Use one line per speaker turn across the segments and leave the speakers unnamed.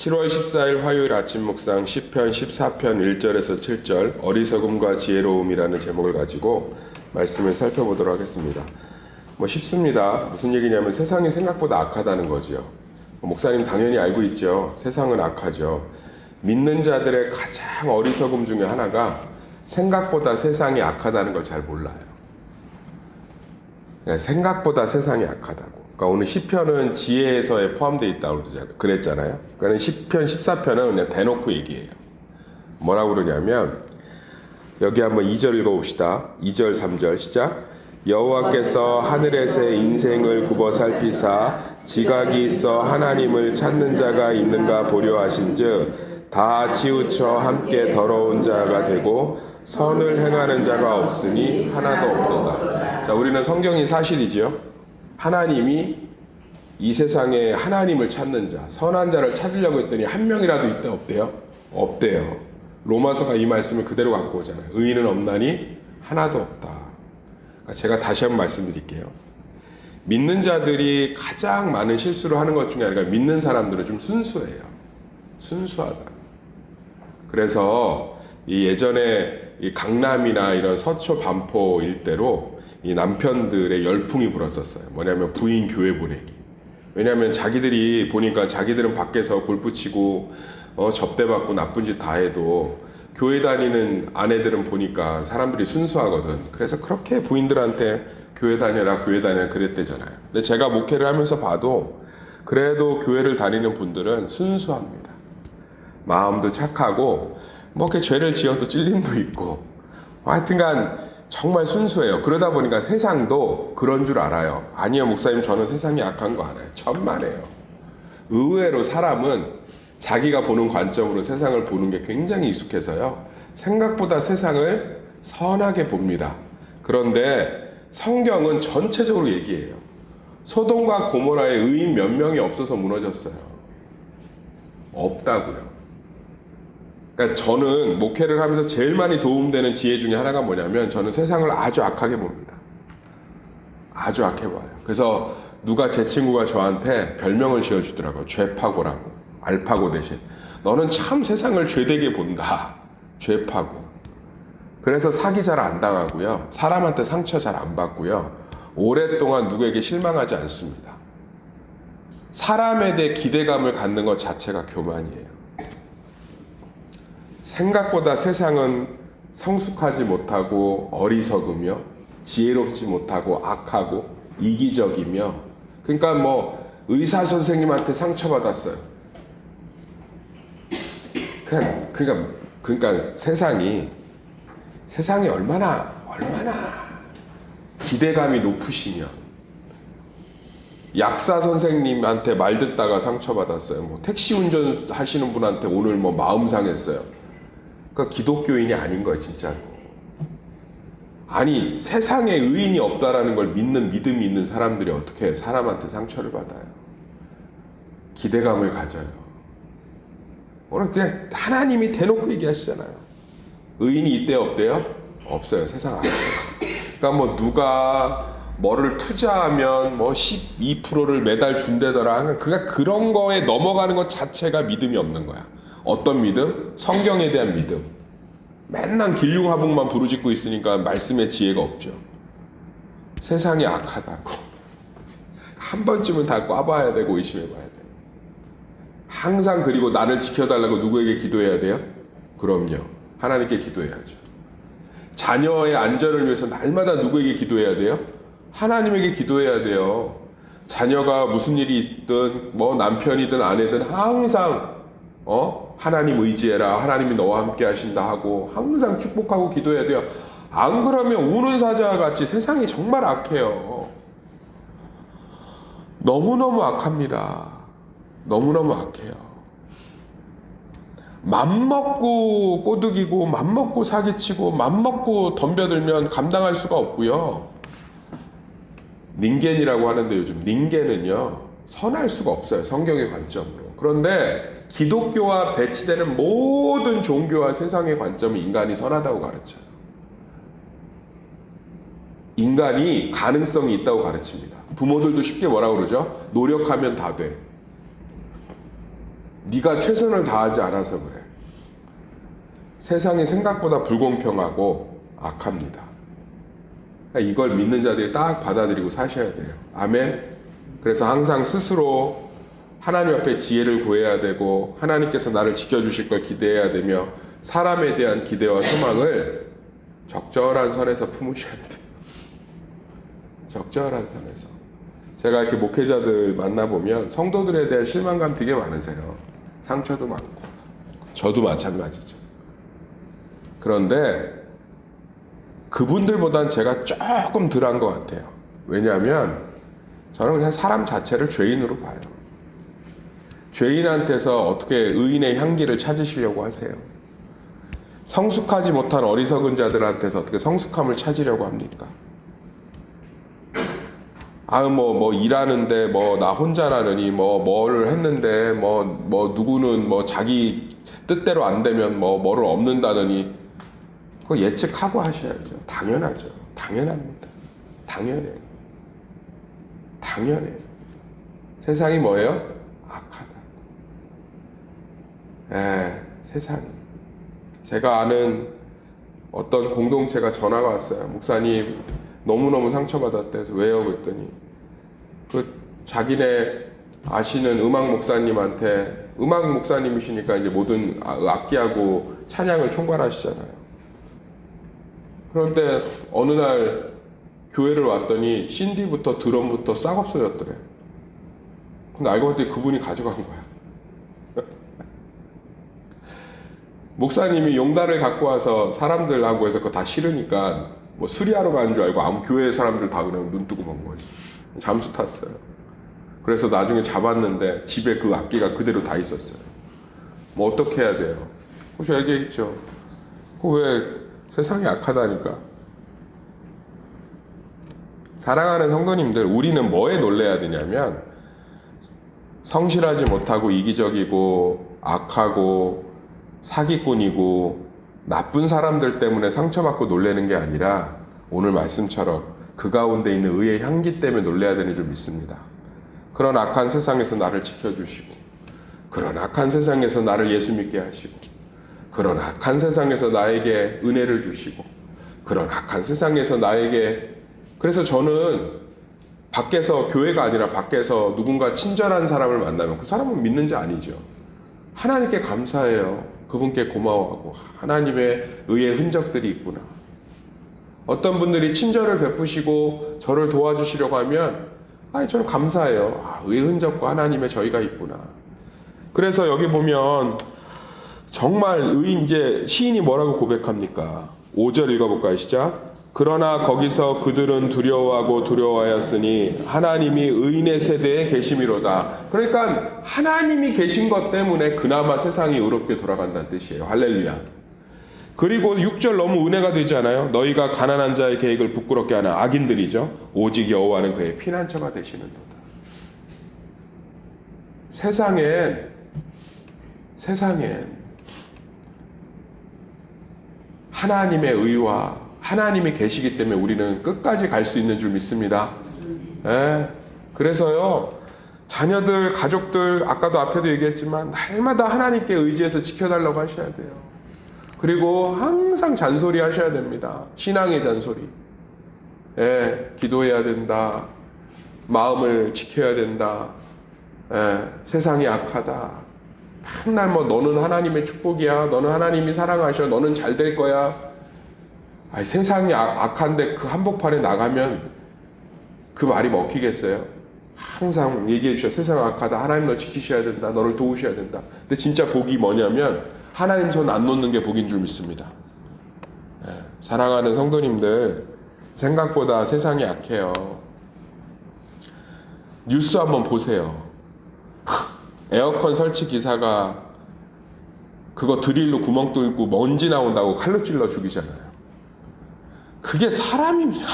7월 14일 화요일 아침 묵상 시편 14편 1절에서 7절 어리석음과 지혜로움이라는 제목을 가지고 말씀을 살펴보도록 하겠습니다. 쉽습니다. 무슨 얘기냐면 세상이 생각보다 악하다는 거지요. 목사님 당연히 알고 있죠. 세상은 악하죠. 믿는 자들의 가장 어리석음 중에 하나가 생각보다 세상이 악하다는 걸 잘 몰라요. 생각보다 세상이 악하다고. 그러니까 오늘 시편은 지혜에서에 포함되어 있다고 그랬잖아요. 그러니까 시편 14편은 그냥 대놓고 얘기해요. 뭐라고 그러냐면 여기 한번 2절 읽어봅시다. 2절 3절 시작. 여호와께서 하늘에서 인생을 굽어 살피사 지각이 있어 하나님을 찾는 자가 있는가 보려 하신즉 다 치우쳐 함께 더러운 자가 되고 선을 행하는 자가 없으니 하나도 없도다. 자, 우리는 성경이 사실이지요. 하나님이 이 세상에 하나님을 찾는 자, 선한 자를 찾으려고 했더니 한 명이라도 있다 없대요? 없대요. 로마서가 이 말씀을 그대로 갖고 오잖아요. 의인은 없나니 하나도 없다. 그러니까 제가 다시 한번 말씀드릴게요. 믿는 자들이 가장 많은 실수를 하는 것 중에 하나가 믿는 사람들은 좀 순수해요. 순수하다. 그래서 이 예전에 이 강남이나 이런 서초 반포 일대로 이 남편들의 열풍이 불었었어요. 뭐냐면 부인 교회 보내기. 왜냐하면 자기들이 보니까 자기들은 밖에서 골프 치고 접대받고 나쁜 짓 다 해도 교회 다니는 아내들은 보니까 사람들이 순수하거든. 그래서 그렇게 부인들한테 교회 다녀라 그랬대잖아요. 근데 제가 목회를 하면서 봐도 그래도 교회를 다니는 분들은 순수합니다. 마음도 착하고 뭐 이렇게 죄를 지어도 찔림도 있고 하여튼간 정말 순수해요. 그러다 보니까 세상도 그런 줄 알아요. 아니요, 목사님, 저는 세상이 악한 거 알아요. 천만에요. 의외로 사람은 자기가 보는 관점으로 세상을 보는 게 굉장히 익숙해서요. 생각보다 세상을 선하게 봅니다. 그런데 성경은 전체적으로 얘기해요. 소돔과 고모라의 의인 몇 명이 없어서 무너졌어요. 없다고요. 그러니까 저는 목회를 하면서 제일 많이 도움되는 지혜 중에 하나가 뭐냐면 저는 세상을 아주 악하게 봅니다. 아주 악해 봐요. 그래서 누가 제 친구가 저한테 별명을 지어주더라고요. 죄파고라고. 알파고 대신. 너는 참 세상을 죄되게 본다. 죄파고. 그래서 사기 잘 안 당하고요. 사람한테 상처 잘 안 받고요. 오랫동안 누구에게 실망하지 않습니다. 사람에 대해 기대감을 갖는 것 자체가 교만이에요. 생각보다 세상은 성숙하지 못하고 어리석으며 지혜롭지 못하고 악하고 이기적이며 그러니까 의사 선생님한테 상처받았어요. 그러니까 세상이 얼마나 기대감이 높으시면 약사 선생님한테 말 듣다가 상처받았어요. 택시 운전하시는 분한테 오늘 마음 상했어요. 그러니까 기독교인이 아닌 거예요, 진짜로. 아니, 세상에 의인이 없다라는 걸 믿는 믿음이 있는 사람들이 어떻게 사람한테 상처를 받아요? 기대감을 가져요. 오늘 그냥 하나님이 대놓고 얘기하시잖아요. 의인이 있대요, 없대요? 없어요. 세상 안 해요. 그러니까 누가 뭐를 투자하면 12%를 매달 준대더라. 그러니까 그런 거에 넘어가는 것 자체가 믿음이 없는 거야. 어떤 믿음? 성경에 대한 믿음. 맨날 길흉하복만 부르짖고 있으니까 말씀의 지혜가 없죠. 세상이 악하다고. 한 번쯤은 다 꽈봐야 되고 의심해봐야 돼요. 항상 그리고 나를 지켜달라고 누구에게 기도해야 돼요? 그럼요. 하나님께 기도해야죠. 자녀의 안전을 위해서 날마다 누구에게 기도해야 돼요? 하나님에게 기도해야 돼요. 자녀가 무슨 일이 있든 남편이든 아내든 항상 하나님 의지해라. 하나님이 너와 함께 하신다 하고 항상 축복하고 기도해야 돼요. 안 그러면 우는 사자와 같이 세상이 정말 악해요. 너무너무 악합니다. 너무너무 악해요. 맘먹고 꼬드기고 맘먹고 사기치고 맘먹고 덤벼들면 감당할 수가 없고요. 닌겐이라고 하는데 요즘 닌겐은요 선할 수가 없어요. 성경의 관점으로. 그런데 기독교와 배치되는 모든 종교와 세상의 관점은 인간이 선하다고 가르쳐요. 인간이 가능성이 있다고 가르칩니다. 부모들도 쉽게 뭐라고 그러죠? 노력하면 다 돼. 네가 최선을 다하지 않아서 그래. 세상이 생각보다 불공평하고 악합니다. 그러니까 이걸 믿는 자들이 딱 받아들이고 사셔야 돼요. 아멘. 그래서 항상 스스로 하나님 앞에 지혜를 구해야 되고 하나님께서 나를 지켜주실 걸 기대해야 되며 사람에 대한 기대와 소망을 적절한 선에서 품으셔야 돼요. 적절한 선에서. 제가 이렇게 목회자들 만나보면 성도들에 대한 실망감 되게 많으세요. 상처도 많고. 저도 마찬가지죠. 그런데 그분들보단 제가 조금 덜한 것 같아요. 왜냐하면 저는 그냥 사람 자체를 죄인으로 봐요. 죄인한테서 어떻게 의인의 향기를 찾으시려고 하세요? 성숙하지 못한 어리석은 자들한테서 어떻게 성숙함을 찾으려고 합니까? 일하는데, 나 혼자라느니, 뭐를 했는데, 누구는 자기 뜻대로 안 되면 뭐를 얻는다느니, 그거 예측하고 하셔야죠. 당연하죠. 당연합니다. 당연해요. 당연해요. 세상이 뭐예요? 악하다. 세상이. 제가 아는 어떤 공동체가 전화가 왔어요. 목사님, 너무너무 상처받았대. 그래서 왜요? 그랬더니, 자기네 아시는 음악 목사님한테, 음악 목사님이시니까 이제 모든 악기하고 찬양을 총괄하시잖아요. 그런데 어느 날 교회를 왔더니 신디부터 드럼부터 싹 없어졌더래. 근데 알고 봤더니 그분이 가져간 거야. 목사님이 용단을 갖고 와서 사람들하고 해서 그거 다 싫으니까 수리하러 가는 줄 알고 아무 교회 사람들 다 그냥 눈 뜨고 먹은 거지. 잠수 탔어요. 그래서 나중에 잡았는데 집에 그 악기가 그대로 다 있었어요. 어떻게 해야 돼요? 그래서 얘기했죠. 왜 세상이 악하다니까. 사랑하는 성도님들, 우리는 뭐에 놀래야 되냐면 성실하지 못하고 이기적이고 악하고 사기꾼이고 나쁜 사람들 때문에 상처받고 놀래는 게 아니라 오늘 말씀처럼 그 가운데 있는 의의 향기 때문에 놀래야 되는 줄 믿습니다. 그런 악한 세상에서 나를 지켜주시고, 그런 악한 세상에서 나를 예수 믿게 하시고, 그런 악한 세상에서 나에게 은혜를 주시고, 그런 악한 세상에서 나에게, 그래서 저는 밖에서, 교회가 아니라 밖에서 누군가 친절한 사람을 만나면 그 사람은 믿는 자 아니죠. 하나님께 감사해요. 그분께 고마워하고 하나님의 의의 흔적들이 있구나. 어떤 분들이 친절을 베푸시고 저를 도와주시려고 하면 저는 감사해요. 의의 흔적과 하나님의 저희가 있구나. 그래서 여기 보면 정말 이제 시인이 뭐라고 고백합니까? 5절 읽어볼까요? 시작. 그러나 거기서 그들은 두려워하고 두려워하였으니 하나님이 의인의 세대에 계심이로다. 그러니까 하나님이 계신 것 때문에 그나마 세상이 의롭게 돌아간다는 뜻이에요. 할렐루야. 그리고 6절 너무 은혜가 되지 않아요? 너희가 가난한 자의 계획을 부끄럽게 하는 악인들이죠. 오직 여호와는 그의 피난처가 되시는도다. 세상엔 하나님의 의와 하나님이 계시기 때문에 우리는 끝까지 갈 수 있는 줄 믿습니다. 그래서요, 자녀들, 가족들, 아까도 앞에도 얘기했지만 날마다 하나님께 의지해서 지켜달라고 하셔야 돼요. 그리고 항상 잔소리 하셔야 됩니다. 신앙의 잔소리. 기도해야 된다. 마음을 지켜야 된다. 세상이 악하다. 맨날 너는 하나님의 축복이야. 너는 하나님이 사랑하셔. 너는 잘 될 거야. 세상이 악한데 그 한복판에 나가면 그 말이 먹히겠어요? 항상 얘기해 주셔. 세상 악하다. 하나님 너 지키셔야 된다. 너를 도우셔야 된다. 근데 진짜 복이 뭐냐면 하나님 손 안 놓는 게 복인 줄 믿습니다. 사랑하는 성도님들, 생각보다 세상이 악해요. 뉴스 한번 보세요. 에어컨 설치 기사가 그거 드릴로 구멍 뚫고 먼지 나온다고 칼로 찔러 죽이잖아요. 그게 사람입니다.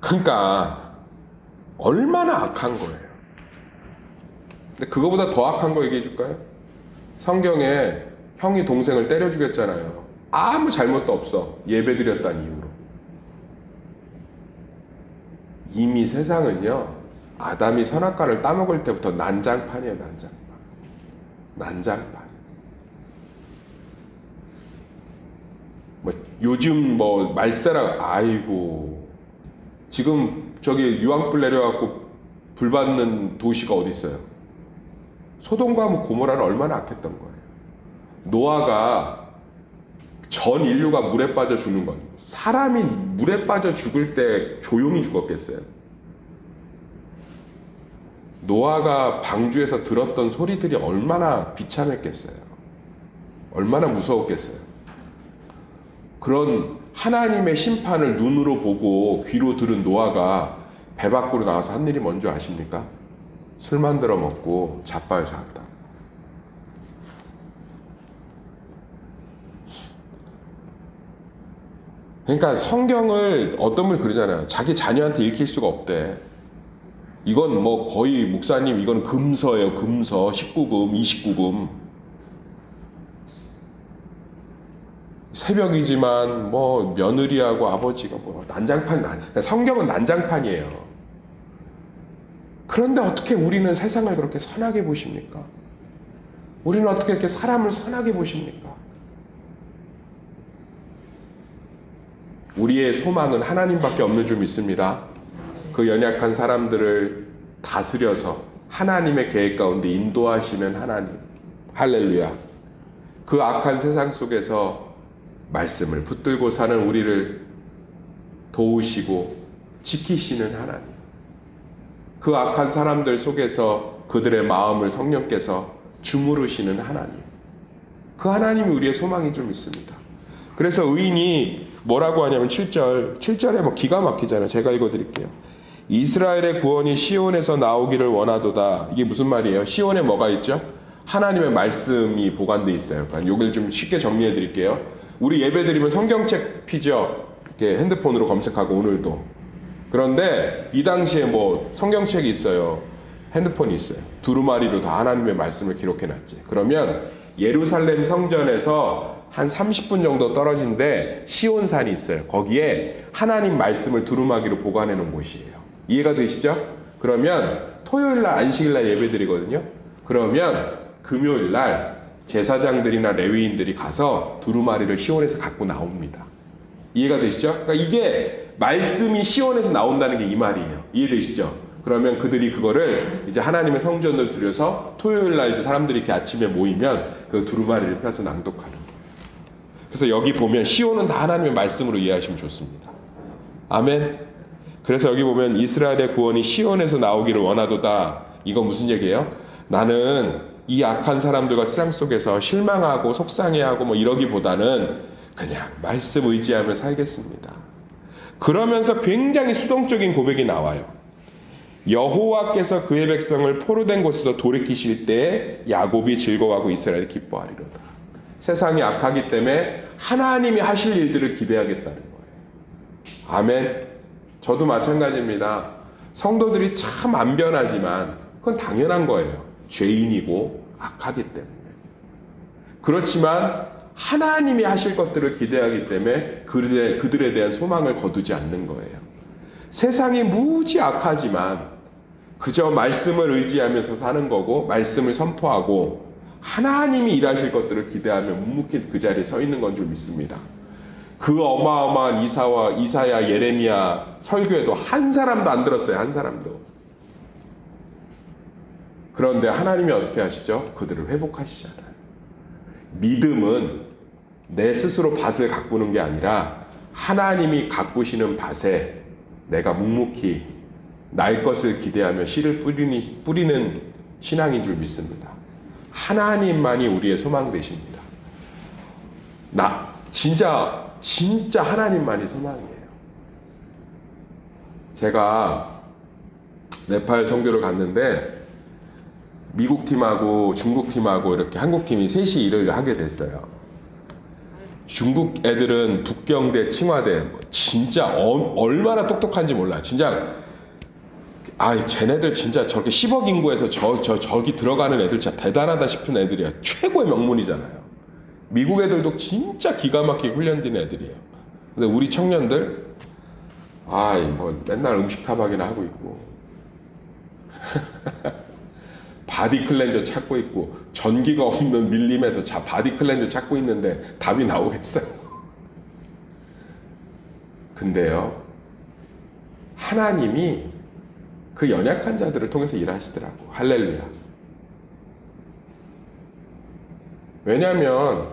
그러니까 얼마나 악한 거예요. 근데 그거보다 더 악한 거 얘기해 줄까요? 성경에 형이 동생을 때려 죽였잖아요. 아무 잘못도 없어. 예배 드렸다는 이유로. 이미 세상은요, 아담이 선악과를 따먹을 때부터 난장판이에요. 난장판. 난장판. 뭐 요즘 뭐 말세라 아이고 지금 저기 유황불 내려갖고 불 받는 도시가 어디 있어요? 소돔과 고모라는 얼마나 악했던 거예요. 노아가 전 인류가 물에 빠져 죽는 건 사람이 물에 빠져 죽을 때 조용히 죽었겠어요? 노아가 방주에서 들었던 소리들이 얼마나 비참했겠어요? 얼마나 무서웠겠어요? 그런 하나님의 심판을 눈으로 보고 귀로 들은 노아가 배 밖으로 나와서 한 일이 뭔지 아십니까? 술 만들어 먹고 자빠져 잤다. 그러니까 성경을 어떤 분이 그러잖아요. 자기 자녀한테 읽힐 수가 없대. 이건 뭐 거의 목사님 이건 금서예요. 금서 19금 29금 새벽이지만 뭐 며느리하고 아버지가 뭐 성경은 난장판이에요. 그런데 어떻게 우리는 세상을 그렇게 선하게 보십니까? 우리는 어떻게 이렇게 사람을 선하게 보십니까? 우리의 소망은 하나님밖에 없는 줄 믿습니다. 그 연약한 사람들을 다스려서 하나님의 계획 가운데 인도하시는 하나님. 할렐루야. 그 악한 세상 속에서 말씀을 붙들고 사는 우리를 도우시고 지키시는 하나님. 그 악한 사람들 속에서 그들의 마음을 성령께서 주무르시는 하나님. 그 하나님이 우리의 소망인 줄 믿습니다. 그래서 의인이 뭐라고 하냐면 7절에 뭐 기가 막히잖아요. 제가 읽어드릴게요. 이스라엘의 구원이 시온에서 나오기를 원하도다. 이게 무슨 말이에요? 시온에 뭐가 있죠? 하나님의 말씀이 보관되어 있어요. 그러니까 이걸 좀 쉽게 정리해 드릴게요. 우리 예배 드리면 성경책 피죠. 이렇게 핸드폰으로 검색하고 오늘도. 그런데 이 당시에 뭐 성경책이 있어요. 핸드폰이 있어요. 두루마리로 다 하나님의 말씀을 기록해 놨지. 그러면 예루살렘 성전에서 한 30분 정도 떨어진데 시온산이 있어요. 거기에 하나님 말씀을 두루마기로 보관해 놓은 곳이에요. 이해가 되시죠? 그러면 토요일날 안식일날 예배 드리거든요. 그러면 금요일날 제사장들이나 레위인들이 가서 두루마리를 시온에서 갖고 나옵니다. 이해가 되시죠? 그러니까 이게 말씀이 시온에서 나온다는 게 이 말이에요. 이해되시죠? 그러면 그들이 그거를 이제 하나님의 성전으로 들여서 토요일날 이제 사람들이 이렇게 아침에 모이면 그 두루마리를 펴서 낭독하는 거예요. 그래서 여기 보면 시온은 다 하나님의 말씀으로 이해하시면 좋습니다. 아멘. 그래서 여기 보면 이스라엘의 구원이 시온에서 나오기를 원하도다. 이거 무슨 얘기예요? 나는 이 악한 사람들과 세상 속에서 실망하고 속상해하고 뭐 이러기보다는 그냥 말씀 의지하며 살겠습니다. 그러면서 굉장히 수동적인 고백이 나와요. 여호와께서 그의 백성을 포로된 곳에서 돌이키실 때에 야곱이 즐거워하고 이스라엘이 기뻐하리로다. 세상이 악하기 때문에 하나님이 하실 일들을 기대하겠다는 거예요. 아멘. 저도 마찬가지입니다. 성도들이 참 안 변하지만 그건 당연한 거예요. 죄인이고 악하기 때문에. 그렇지만 하나님이 하실 것들을 기대하기 때문에 그들에 대한 소망을 거두지 않는 거예요. 세상이 무지 악하지만 그저 말씀을 의지하면서 사는 거고 말씀을 선포하고 하나님이 일하실 것들을 기대하며 묵묵히 그 자리에 서 있는 건 줄 믿습니다. 그 어마어마한 이사야, 예레미야 설교에도 한 사람도 안 들었어요. 한 사람도. 그런데 하나님이 어떻게 하시죠? 그들을 회복하시잖아요. 믿음은 내 스스로 밭을 가꾸는 게 아니라 하나님이 가꾸시는 밭에 내가 묵묵히 날 것을 기대하며 씨를 뿌리는 신앙인 줄 믿습니다. 하나님만이 우리의 소망 되십니다. 진짜 하나님만이 소망이에요. 제가 네팔 선교를 갔는데 미국 팀하고 중국 팀하고 이렇게 한국 팀이 셋이 일을 하게 됐어요. 중국 애들은 북경대, 칭화대 진짜 얼마나 똑똑한지 몰라. 진짜 쟤네들 진짜 저렇게 10억 인구에서 저기 들어가는 애들 진짜 대단하다 싶은 애들이야. 최고의 명문이잖아요. 미국 애들도 진짜 기가 막히게 훈련된 애들이에요. 근데 우리 청년들 맨날 음식 타박이나 하고 있고 바디 클렌저 찾고 있고 전기가 없는 밀림에서 바디 클렌저 찾고 있는데 답이 나오겠어요? 근데요, 하나님이 그 연약한 자들을 통해서 일하시더라고. 할렐루야. 왜냐하면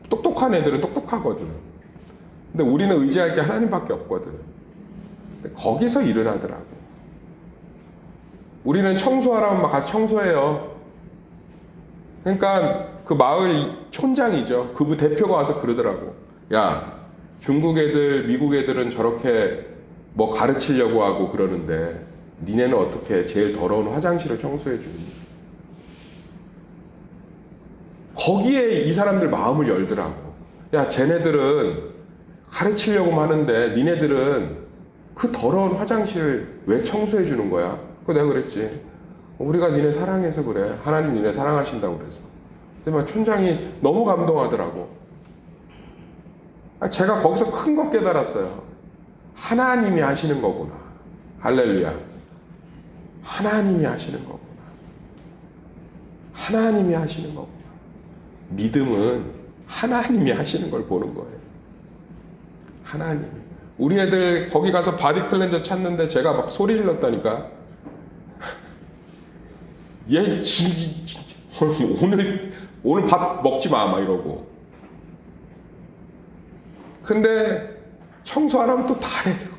똑똑한 애들은 똑똑하거든. 근데 우리는 의지할 게 하나님밖에 없거든. 근데 거기서 일을 하더라고. 우리는 청소하라면 막 가서 청소해요. 그러니까 그 마을 촌장이죠. 그 대표가 와서 그러더라고. 야, 중국 애들, 미국 애들은 저렇게 뭐 가르치려고 하고 그러는데 니네는 어떻게 제일 더러운 화장실을 청소해 주니? 거기에 이 사람들 마음을 열더라고. 야, 쟤네들은 가르치려고만 하는데 니네들은 그 더러운 화장실을 왜 청소해 주는 거야? 그거 내가 그랬지. 우리가 니네 사랑해서 그래. 하나님 니네 사랑하신다고 그래서. 근데 막 촌장이 너무 감동하더라고. 제가 거기서 큰 거 깨달았어요. 하나님이 하시는 거구나. 할렐루야. 하나님이 하시는 거구나. 하나님이 하시는 거구나. 믿음은 하나님이 하시는 걸 보는 거예요. 하나님. 우리 애들 거기 가서 바디 클렌저 찾는데 제가 막 소리 질렀다니까. 얘 오늘 밥 먹지 마, 막 이러고. 근데 청소 안 하면 또 다 해요.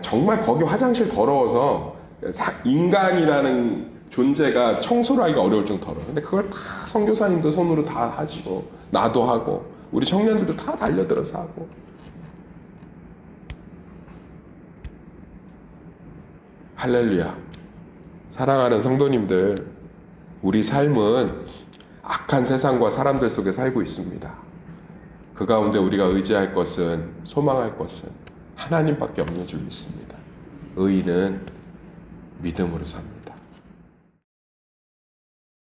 정말 거기 화장실 더러워서 인간이라는 존재가 청소를 하기가 어려울 정도 더러워요. 근데 그걸 다 선교사님도 손으로 다 하시고 나도 하고 우리 청년들도 다 달려들어서 하고. 할렐루야. 사랑하는 성도님들, 우리 삶은 악한 세상과 사람들 속에 살고 있습니다. 그 가운데 우리가 의지할 것은, 소망할 것은 하나님밖에 없는 줄 믿습니다. 의인은 믿음으로 삽니다.